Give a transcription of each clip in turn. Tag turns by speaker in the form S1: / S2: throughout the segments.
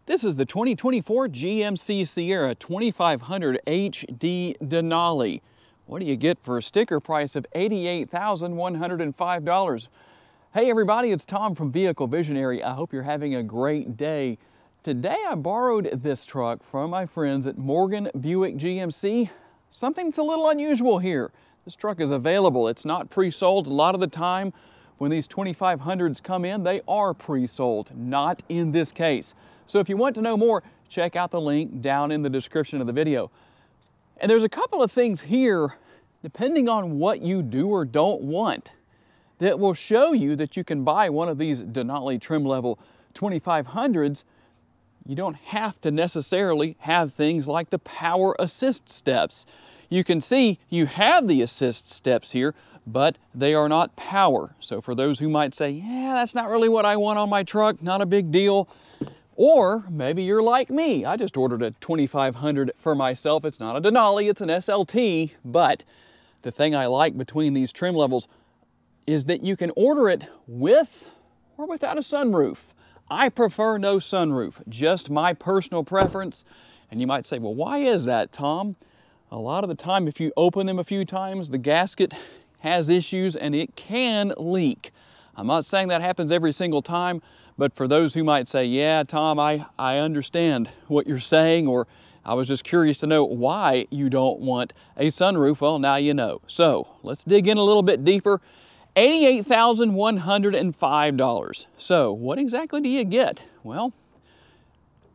S1: This is the 2024 GMC Sierra 2500 HD Denali. What do you get for a sticker price of $88,105? Hey everybody, it's Tom from Vehicle Visionary. I hope you're having a great day. Today I borrowed this truck from my friends at Morgan Buick GMC. Something's a little unusual here. This truck is available. It's not pre-sold. A lot of the time when these 2500s come in, they are pre-sold. Not in this case. So if you want to know more, check out the link down in the description of the video. And there's a couple of things here, depending on what you do or don't want, that will show you that you can buy one of these Denali trim level 2500s. You don't have to necessarily have things like the power assist steps. You can see you have the assist steps here, but they are not power. So for those who might say, yeah, that's not really what I want on my truck, not a big deal. Or maybe you're like me. I just ordered a 2500 for myself. It's not a Denali, it's an SLT, but the thing I like between these trim levels is that you can order it with or without a sunroof. I prefer no sunroof, just my personal preference. And you might say, well, why is that, Tom? A lot of the time, if you open them a few times, the gasket has issues and it can leak. I'm not saying that happens every single time, but for those who might say, yeah, Tom, I understand what you're saying, or I was just curious to know why you don't want a sunroof, well, now you know. So let's dig in a little bit deeper. $88,105. So what exactly do you get? Well,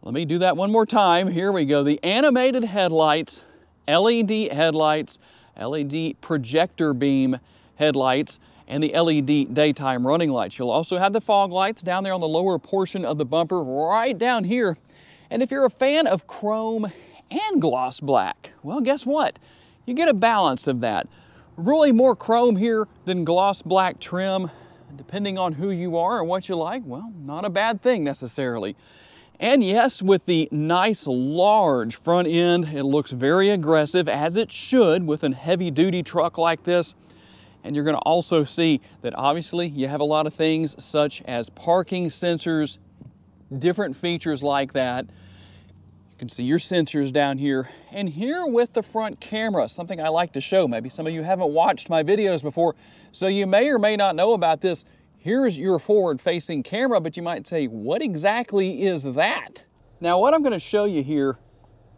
S1: let me do that one more time. Here we go. The animated headlights, LED headlights, LED projector beam headlights, and the LED daytime running lights. You'll also have the fog lights down there on the lower portion of the bumper, right down here. And if you're a fan of chrome and gloss black, well, guess what? You get a balance of that. Really more chrome here than gloss black trim. Depending on who you are and what you like, well, not a bad thing necessarily. And yes, with the nice large front end, it looks very aggressive, as it should with a heavy-duty truck like this. And you're going to also see that obviously you have a lot of things such as parking sensors, different features like that. You can see your sensors down here. And here with the front camera, something I like to show. Maybe some of you haven't watched my videos before, so you may or may not know about this. Here's your forward-facing camera, but you might say, what exactly is that? Now, what I'm going to show you here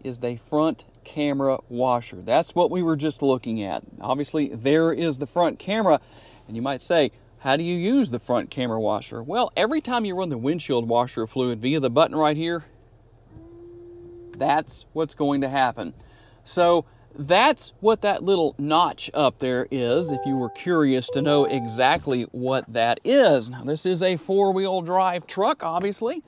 S1: is the front camera washer. That's what we were just looking at. Obviously, there is the front camera, and you might say, how do you use the front camera washer? Well, every time you run the windshield washer fluid via the button right here, that's what's going to happen. So that's what that little notch up there is, if you were curious to know exactly what that is. Now, this is a four-wheel drive truck, obviously,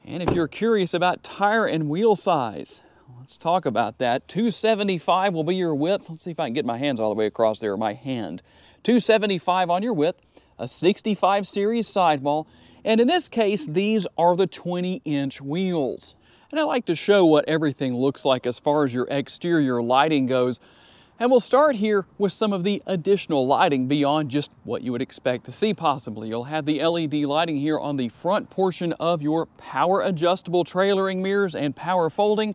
S1: and if you're curious about tire and wheel size, let's talk about that. 275 will be your width. Let's see if I can get my hands all the way across there, my hand. 275 on your width, a 65 series sidewall, and in this case, these are the 20-inch wheels. And I like to show what everything looks like as far as your exterior lighting goes. And we'll start here with some of the additional lighting beyond just what you would expect to see possibly. You'll have the LED lighting here on the front portion of your power adjustable trailering mirrors and power folding.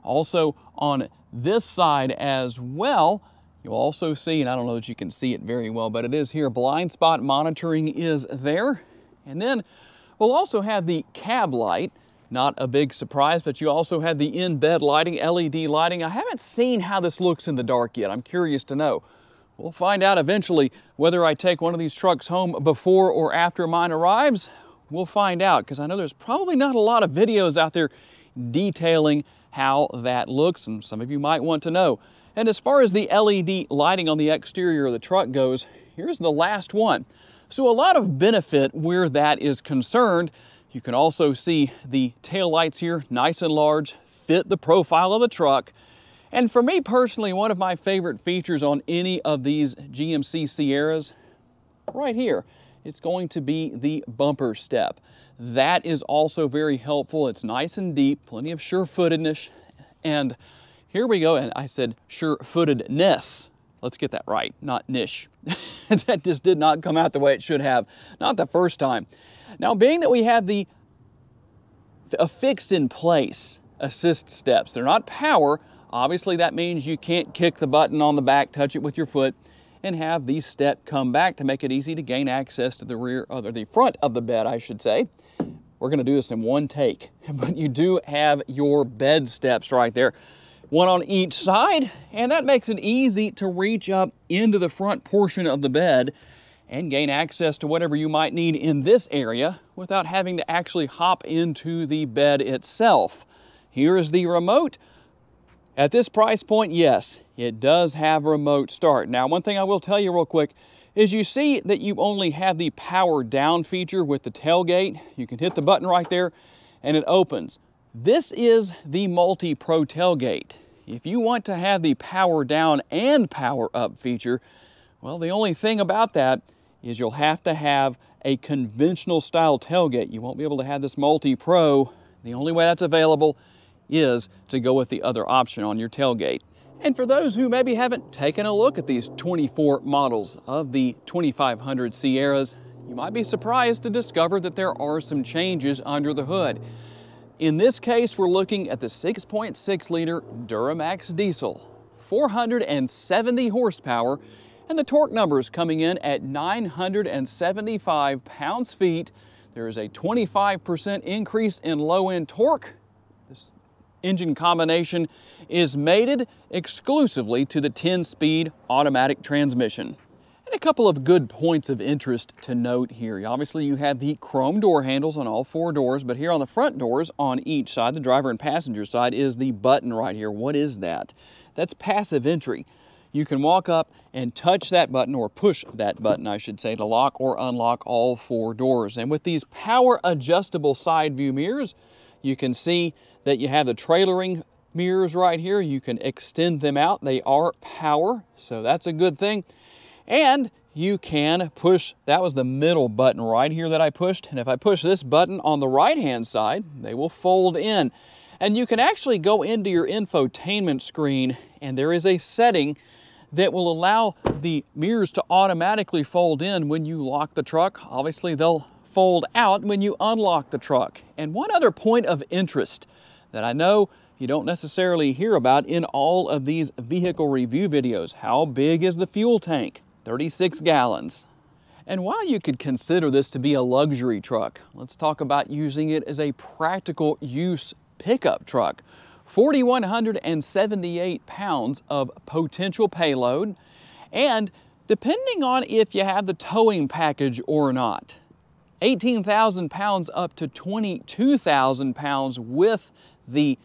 S1: Also on this side as well, you'll also see, and I don't know that you can see it very well, but it is here, blind spot monitoring is there. And then we'll also have the cab light. Not a big surprise, but you also have the in-bed lighting, LED lighting. I haven't seen how this looks in the dark yet. I'm curious to know. We'll find out eventually whether I take one of these trucks home before or after mine arrives. We'll find out, because I know there's probably not a lot of videos out there detailing how that looks, and some of you might want to know. And as far as the LED lighting on the exterior of the truck goes, here's the last one. So a lot of benefit where that is concerned. You can also see the tail lights here, nice and large, fit the profile of the truck. And for me personally, one of my favorite features on any of these GMC Sierras, right here, it's going to be the bumper step. That is also very helpful. It's nice and deep, plenty of sure-footedness. And here we go, and I said sure-footedness. Let's get that right, not niche. That just did not come out the way it should have. Not the first time. Now, being that we have the fixed in place assist steps. They're not power. Obviously that means you can't kick the button on the back, touch it with your foot, and have the step come back to make it easy to gain access to the rear, or the front of the bed, I should say. We're gonna do this in one take, but you do have your bed steps right there, one on each side, and that makes it easy to reach up into the front portion of the bed and gain access to whatever you might need in this area without having to actually hop into the bed itself. Here is the remote. At this price point, yes, it does have remote start. Now, one thing I will tell you real quick is you see that you only have the power down feature with the tailgate. You can hit the button right there and it opens. This is the multi-pro tailgate. If you want to have the power down and power up feature, well, the only thing about that is you'll have to have a conventional style tailgate. You won't be able to have this multi-pro. The only way that's available is to go with the other option on your tailgate. And for those who maybe haven't taken a look at these 24 models of the 2500 Sierras, you might be surprised to discover that there are some changes under the hood. In this case, we're looking at the 6.6 liter Duramax diesel, 470 horsepower, and the torque numbers coming in at 975 pounds-feet. There is a 25% increase in low-end torque. This engine combination is mated exclusively to the 10-speed automatic transmission. And a couple of good points of interest to note here. Obviously, you have the chrome door handles on all four doors, but here on the front doors on each side, the driver and passenger side, is the button right here. What is that? That's passive entry. You can walk up and touch that button, or push that button, I should say, to lock or unlock all four doors. And with these power adjustable side view mirrors, you can see that you have the trailering mirrors right here. You can extend them out. They are power, so that's a good thing. And you can push, that was the middle button right here that I pushed. And if I push this button on the right-hand side, they will fold in. And you can actually go into your infotainment screen, and there is a setting that will allow the mirrors to automatically fold in when you lock the truck. Obviously, they'll fold out when you unlock the truck. And one other point of interest that I know you don't necessarily hear about in all of these vehicle review videos: how big is the fuel tank? 36 gallons. And while you could consider this to be a luxury truck, let's talk about using it as a practical use pickup truck. 4,178 pounds of potential payload, and depending on if you have the towing package or not, 18,000 pounds up to 22,000 pounds with the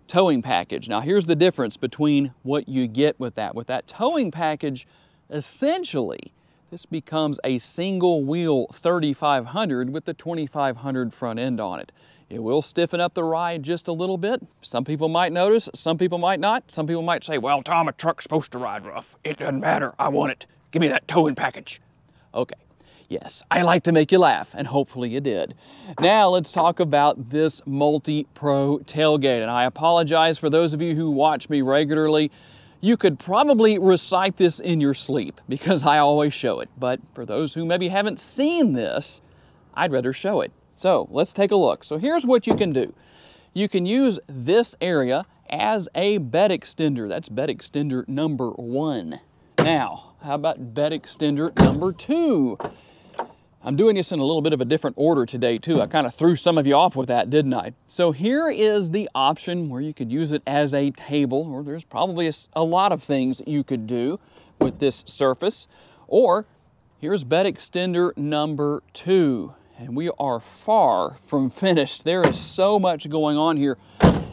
S1: towing package. Now here's the difference between what you get with that. With that towing package, essentially, this becomes a single wheel 3500 with the 2500 front end on it. It will stiffen up the ride just a little bit. Some people might notice, some people might not. Some people might say, well, Tom, a truck's supposed to ride rough. It doesn't matter, I want it. Give me that towing package. Okay, yes, I like to make you laugh, and hopefully you did. Now let's talk about this multi-pro tailgate. And I apologize for those of you who watch me regularly. You could probably recite this in your sleep because I always show it. But for those who maybe haven't seen this, I'd rather show it. So let's take a look. So here's what you can do. You can use this area as a bed extender. That's bed extender number 1. Now, how about bed extender number 2? I'm doing this in a little bit of a different order today too. I kind of threw some of you off with that, didn't I? So here is the option where you could use it as a table, or there's probably a lot of things you could do with this surface. Or here's bed extender number 2. And we are far from finished. There is so much going on here.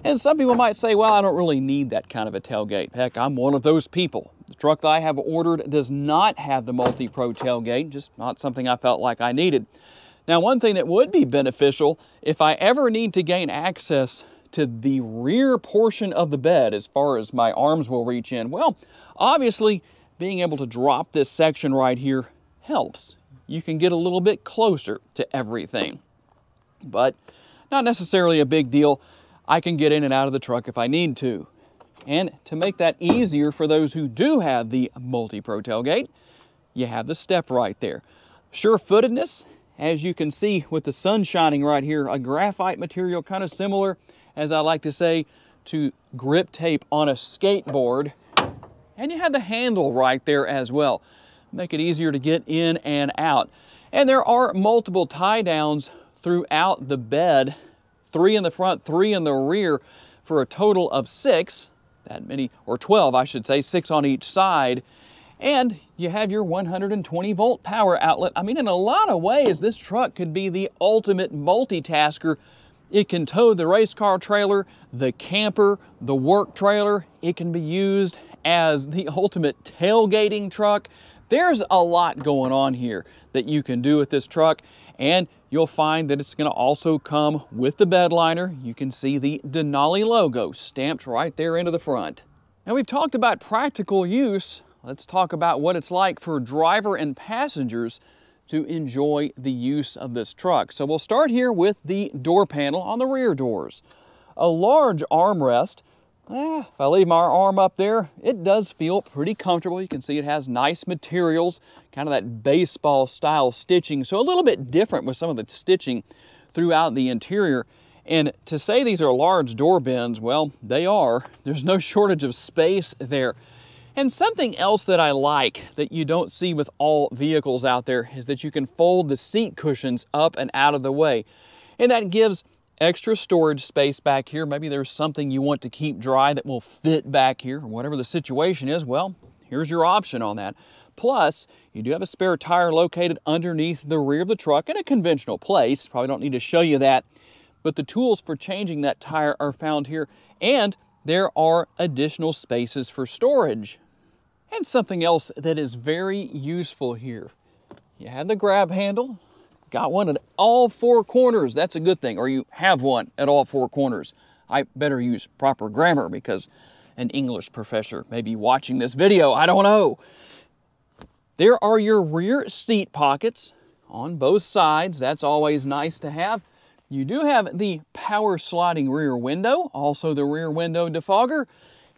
S1: And some people might say, well, I don't really need that kind of a tailgate. Heck, I'm one of those people. The truck that I have ordered does not have the multi-pro tailgate, just not something I felt like I needed. Now, one thing that would be beneficial if I ever need to gain access to the rear portion of the bed as far as my arms will reach in, well, obviously being able to drop this section right here helps. You can get a little bit closer to everything, but not necessarily a big deal. I can get in and out of the truck if I need to. And to make that easier for those who do have the multi-pro tailgate, you have the step right there. Sure-footedness as you can see with the sun shining right here, a graphite material kind of similar, as I like to say, to grip tape on a skateboard. And you have the handle right there as well. Make it easier to get in and out. And there are multiple tie downs throughout the bed, 3 in the front, 3 in the rear, for a total of 6, that many, or 12 I should say, 6 on each side. And you have your 120 volt power outlet. I mean, in a lot of ways, this truck could be the ultimate multitasker. It can tow the race car trailer, the camper, the work trailer. It can be used as the ultimate tailgating truck. There's a lot going on here that you can do with this truck, and you'll find that it's going to also come with the bed liner. You can see the Denali logo stamped right there into the front. Now, we've talked about practical use. Let's talk about what it's like for driver and passengers to enjoy the use of this truck. So we'll start here with the door panel on the rear doors. A large armrest. If I leave my arm up there, it does feel pretty comfortable. You can see it has nice materials, kind of that baseball style stitching. So a little bit different with some of the stitching throughout the interior. And to say these are large door bins, well, they are. There's no shortage of space there. And something else that I like that you don't see with all vehicles out there is that you can fold the seat cushions up and out of the way. And that gives extra storage space back here. Maybe there's something you want to keep dry that will fit back here, or whatever the situation is. Well, here's your option on that. Plus, you do have a spare tire located underneath the rear of the truck in a conventional place. Probably don't need to show you that, but the tools for changing that tire are found here, and there are additional spaces for storage. And something else that is very useful here. You have the grab handle. Got one at all 4 corners. That's a good thing. Or you have one at all 4 corners. I better use proper grammar because an English professor may be watching this video. I don't know. There are your rear seat pockets on both sides. That's always nice to have. You do have the power sliding rear window, also the rear window defogger,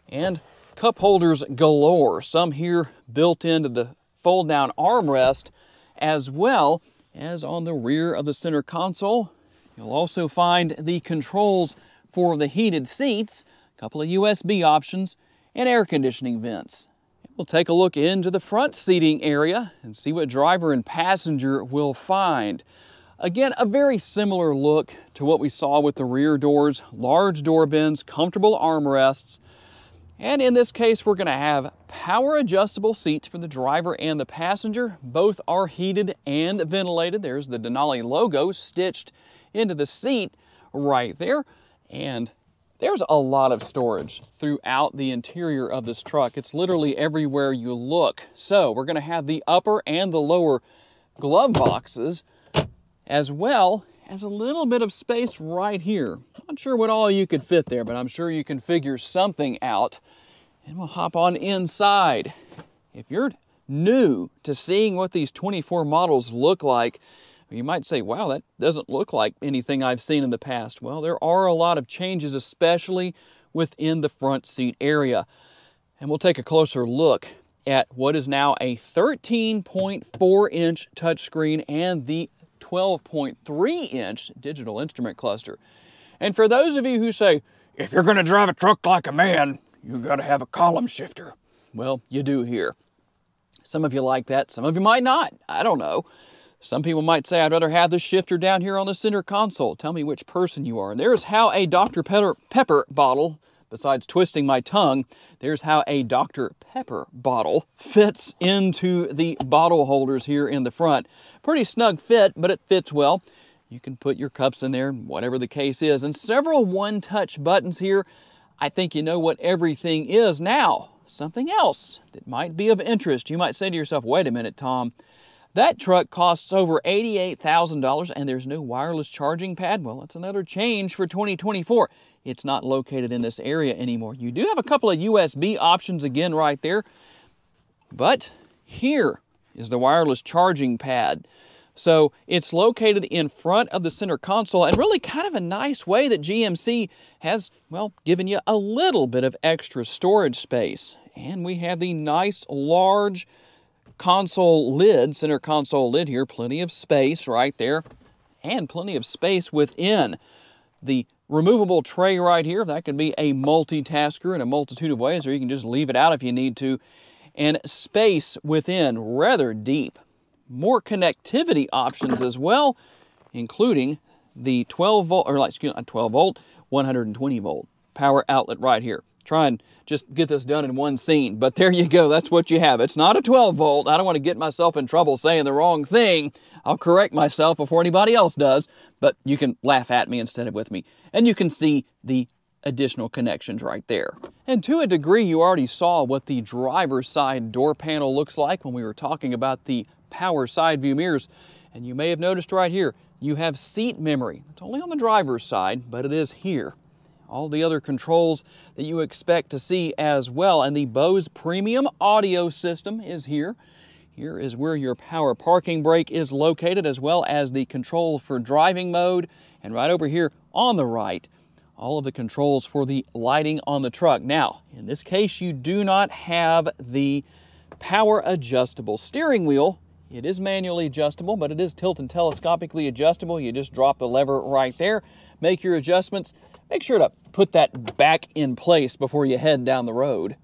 S1: and cup holders galore. Some here built into the fold down armrest, as well as on the rear of the center console. You'll also find the controls for the heated seats, a couple of USB options, and air conditioning vents. We'll take a look into the front seating area and see what driver and passenger will find. Again, a very similar look to what we saw with the rear doors. Large door bins, comfortable armrests, and in this case, we're going to have power adjustable seats for the driver and the passenger. Both are heated and ventilated. There's the Denali logo stitched into the seat right there. And there's a lot of storage throughout the interior of this truck. It's literally everywhere you look. So we're going to have the upper and the lower glove boxes, as well as a little bit of space right here. Not sure what all you could fit there, but I'm sure you can figure something out. And we'll hop on inside. If you're new to seeing what these 24 models look like, you might say, wow, that doesn't look like anything I've seen in the past. Well, there are a lot of changes, especially within the front seat area. And we'll take a closer look at what is now a 13.4-inch touchscreen and the 12.3-inch digital instrument cluster. And for those of you who say, if you're going to drive a truck like a man, you've got to have a column shifter. Well, you do here. Some of you like that, some of you might not. I don't know. Some people might say, I'd rather have the shifter down here on the center console. Tell me which person you are. And there's how a Dr. Pepper bottle, besides twisting my tongue, there's how a Dr. Pepper bottle fits into the bottle holders here in the front. Pretty snug fit, but it fits well. You can put your cups in there, whatever the case is. And several one-touch buttons here. I think you know what everything is now. Something else that might be of interest. You might say to yourself, wait a minute, Tom, that truck costs over $88,000 and there's no wireless charging pad. Well, that's another change for 2024. It's not located in this area anymore. You do have a couple of USB options again right there, but here is the wireless charging pad. So it's located in front of the center console, and really kind of a nice way that GMC has, well, given you a little bit of extra storage space. And we have the nice large console lid, center console lid here, plenty of space right there, and plenty of space within the removable tray right here. That can be a multitasker in a multitude of ways, or you can just leave it out if you need to. And space within, rather deep. More connectivity options as well, including the 12 volt, or excuse me, not 12 volt, 120 volt power outlet right here. Try and just get this done in one scene, but there you go, that's what you have. It's not a 12 volt. I don't want to get myself in trouble saying the wrong thing. I'll correct myself before anybody else does, but you can laugh at me instead of with me. And you can see the additional connections right there. And to a degree, you already saw what the driver's side door panel looks like when we were talking about the power side view mirrors. And you may have noticed right here, you have seat memory. It's only on the driver's side, but it is here. All the other controls that you expect to see as well. And the Bose Premium audio system is here. Here is where your power parking brake is located, as well as the control for driving mode. And right over here on the right, all of the controls for the lighting on the truck. Now, in this case, you do not have the power adjustable steering wheel. It is manually adjustable, but it is tilt and telescopically adjustable. You just drop the lever right there, make your adjustments. Make sure to put that back in place before you head down the road.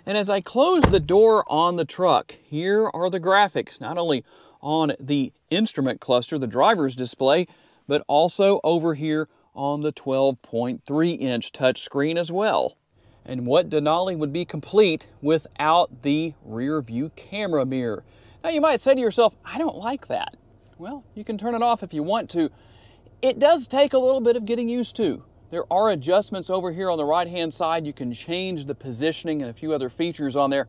S1: And as I close the door on the truck, here are the graphics, not only on the instrument cluster, the driver's display, but also over here on the 12.3-inch touchscreen as well. And what Denali would be complete without the rear view camera mirror? Now you might say to yourself, I don't like that. Well, you can turn it off if you want to. It does take a little bit of getting used to. There are adjustments over here on the right-hand side. You can change the positioning and a few other features on there.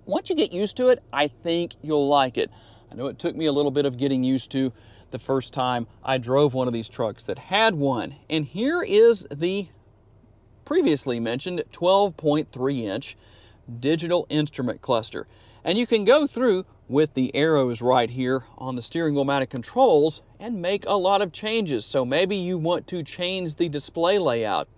S1: Once you get used to it, I think you'll like it. I know it took me a little bit of getting used to the first time I drove one of these trucks that had one. And here is the previously mentioned 12.3-inch digital instrument cluster. And you can go through with the arrows right here on the steering wheel mounted controls and make a lot of changes. So maybe you want to change the display layout.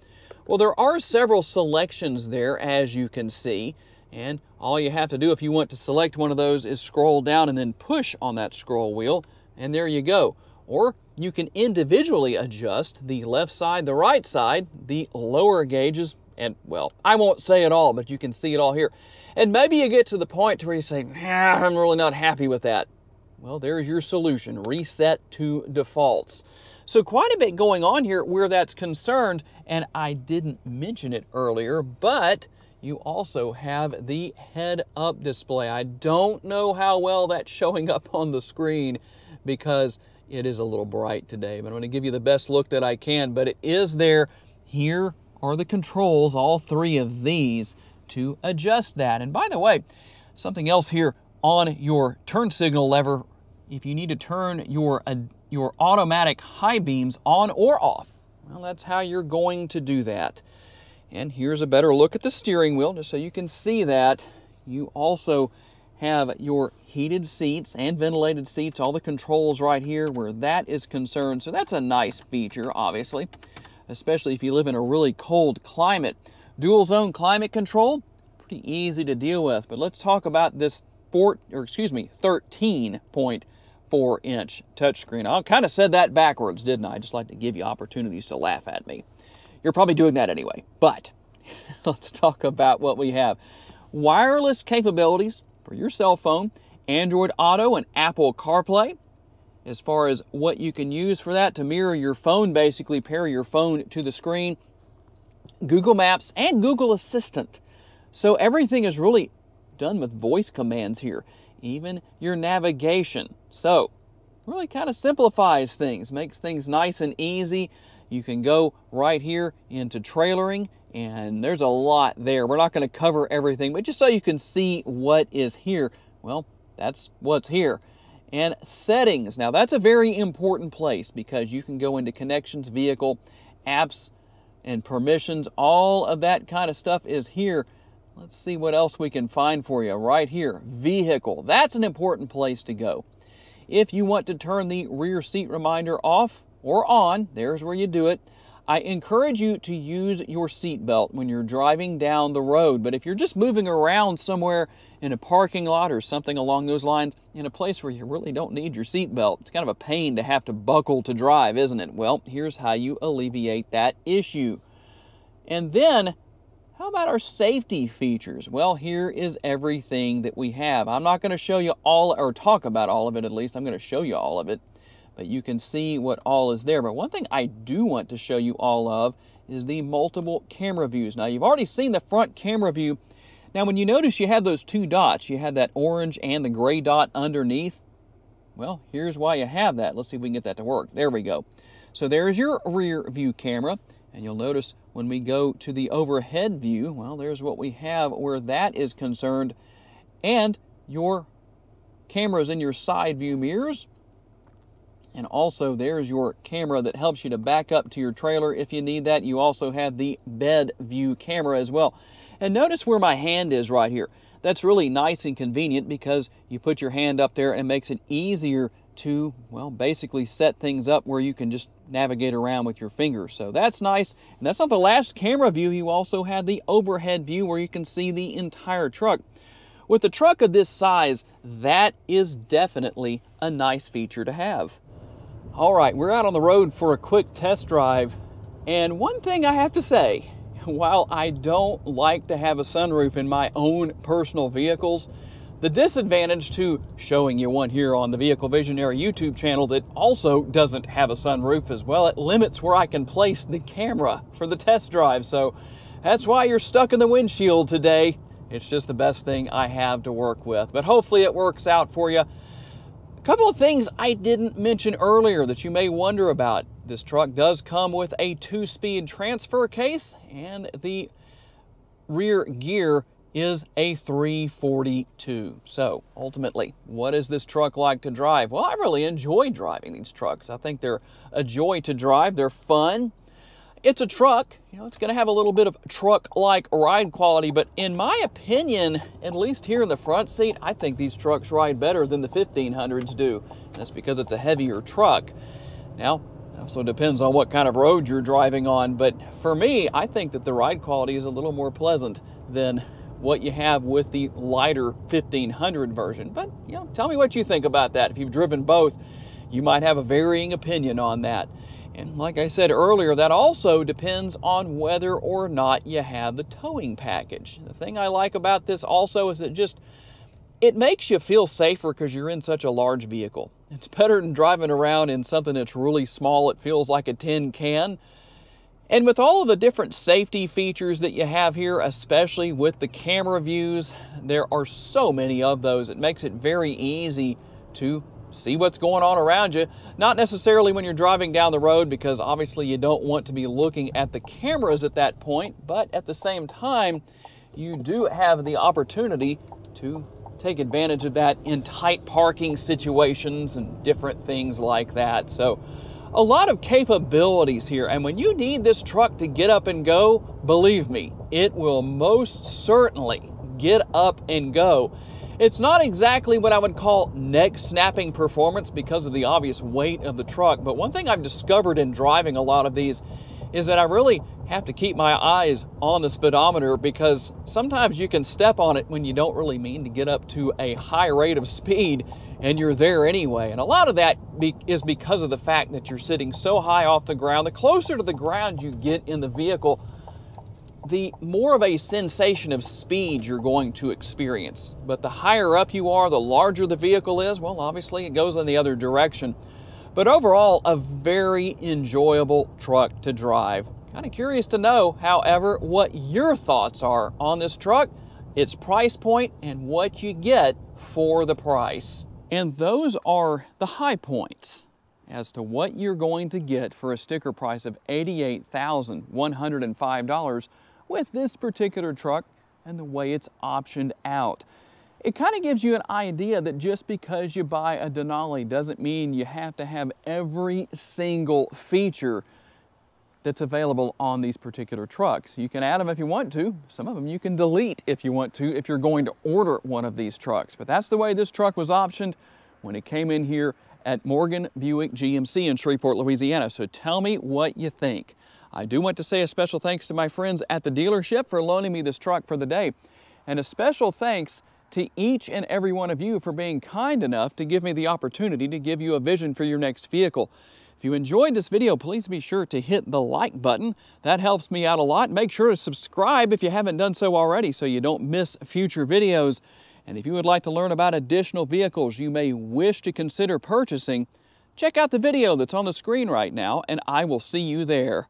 S1: Well, there are several selections there, as you can see, and all you have to do if you want to select one of those is scroll down and then push on that scroll wheel, and there you go. Or you can individually adjust the left side, the right side, the lower gauges, and well, I won't say it all, but you can see it all here. And maybe you get to the point where you say, I'm really not happy with that. Well, there's your solution, reset to defaults. So quite a bit going on here where that's concerned, and I didn't mention it earlier, but you also have the head-up display. I don't know how well that's showing up on the screen because it is a little bright today, but I'm going to give you the best look that I can, but it is there. Here are the controls, all three of these, to adjust that. And by the way, something else here on your turn signal lever, if you need to turn your automatic high beams on or off, well, that's how you're going to do that. And here's a better look at the steering wheel, just so you can see that. You also have your heated seats and ventilated seats, all the controls right here where that is concerned. So that's a nice feature, obviously, especially if you live in a really cold climate. Dual zone climate control, pretty easy to deal with, but let's talk about this 13.4-inch touchscreen. I kind of said that backwards, didn't I? I just like to give you opportunities to laugh at me. You're probably doing that anyway, but let's talk about what we have. Wireless capabilities for your cell phone, Android Auto and Apple CarPlay. As far as what you can use for that to mirror your phone, basically pair your phone to the screen, Google Maps and Google Assistant. So everything is really done with voice commands here, even your navigation. So really kind of simplifies things, makes things nice and easy. You can go right here into trailering, and there's a lot there. We're not going to cover everything, but just so you can see what is here, well, that's what's here. And settings. Now that's a very important place because you can go into connections, vehicle, apps, and permissions. All of that kind of stuff is here. Let's see what else we can find for you right here. Vehicle. That's an important place to go. If you want to turn the rear seat reminder off or on, there's where you do it. I encourage you to use your seatbelt when you're driving down the road, but if you're just moving around somewhere in a parking lot or something along those lines, in a place where you really don't need your seatbelt, it's kind of a pain to have to buckle to drive, isn't it? Well, here's how you alleviate that issue. And then, how about our safety features? Well, here is everything that we have. I'm not going to show you all, or talk about all of it at least. I'm going to show you all of it, but you can see what all is there. But one thing I do want to show you all of is the multiple camera views. Now, you've already seen the front camera view. Now, when you notice you have those two dots, you have that orange and the gray dot underneath. Well, here's why you have that. Let's see if we can get that to work. There we go. So there's your rear view camera. And you'll notice when we go to the overhead view, well, there's what we have where that is concerned. And your cameras in your side view mirrors. And also there's your camera that helps you to back up to your trailer if you need that. You also have the bed view camera as well. And notice where my hand is right here. That's really nice and convenient because you put your hand up there and it makes it easier to, well, basically set things up where you can just navigate around with your fingers. So that's nice. And that's not the last camera view. You also have the overhead view where you can see the entire truck. With a truck of this size, that is definitely a nice feature to have. All right, we're out on the road for a quick test drive. And one thing I have to say, while I don't like to have a sunroof in my own personal vehicles, the disadvantage to showing you one here on the Vehicle Visionary YouTube channel that also doesn't have a sunroof as well, it limits where I can place the camera for the test drive. So that's why you're stuck in the windshield today. It's just the best thing I have to work with. But hopefully it works out for you. A couple of things I didn't mention earlier that you may wonder about. This truck does come with a 2-speed transfer case, and the rear gear is a 342. So ultimately, what is this truck like to drive? Well, I really enjoy driving these trucks. I think they're a joy to drive. They're fun. It's a truck. You know, it's going to have a little bit of truck-like ride quality, but in my opinion, at least here in the front seat, I think these trucks ride better than the 1500s do. That's because it's a heavier truck. Now, it also depends on what kind of road you're driving on, but for me, I think that the ride quality is a little more pleasant than what you have with the lighter 1500 version. But, you know, tell me what you think about that. If you've driven both, you might have a varying opinion on that. And like I said earlier, that also depends on whether or not you have the towing package. The thing I like about this also is that it makes you feel safer because you're in such a large vehicle. It's better than driving around in something that's really small. It feels like a tin can. And with all of the different safety features that you have here, especially with the camera views, there are so many of those. It makes it very easy to see what's going on around you. Not necessarily when you're driving down the road, because obviously you don't want to be looking at the cameras at that point, but at the same time, you do have the opportunity to take advantage of that in tight parking situations and different things like that. So a lot of capabilities here, and when you need this truck to get up and go, believe me, it will most certainly get up and go. It's not exactly what I would call neck-snapping performance because of the obvious weight of the truck, but one thing I've discovered in driving a lot of these is that I really have to keep my eyes on the speedometer, because sometimes you can step on it when you don't really mean to get up to a high rate of speed, and you're there anyway. And a lot of that is because of the fact that you're sitting so high off the ground. The closer to the ground you get in the vehicle, the more of a sensation of speed you're going to experience. But the higher up you are, the larger the vehicle is, well, obviously it goes in the other direction. But overall, a very enjoyable truck to drive. Kind of curious to know, however, what your thoughts are on this truck, its price point, and what you get for the price. And those are the high points as to what you're going to get for a sticker price of $88,105 with this particular truck and the way it's optioned out. It kind of gives you an idea that just because you buy a Denali doesn't mean you have to have every single feature that's available on these particular trucks. You can add them if you want to. Some of them you can delete if you want to, if you're going to order one of these trucks. But that's the way this truck was optioned when it came in here at Morgan Buick GMC in Shreveport, Louisiana. So tell me what you think. I do want to say a special thanks to my friends at the dealership for loaning me this truck for the day. And a special thanks to each and every one of you for being kind enough to give me the opportunity to give you a vision for your next vehicle. If you enjoyed this video, please be sure to hit the like button. That helps me out a lot. Make sure to subscribe if you haven't done so already so you don't miss future videos. And if you would like to learn about additional vehicles you may wish to consider purchasing, check out the video that's on the screen right now, and I will see you there.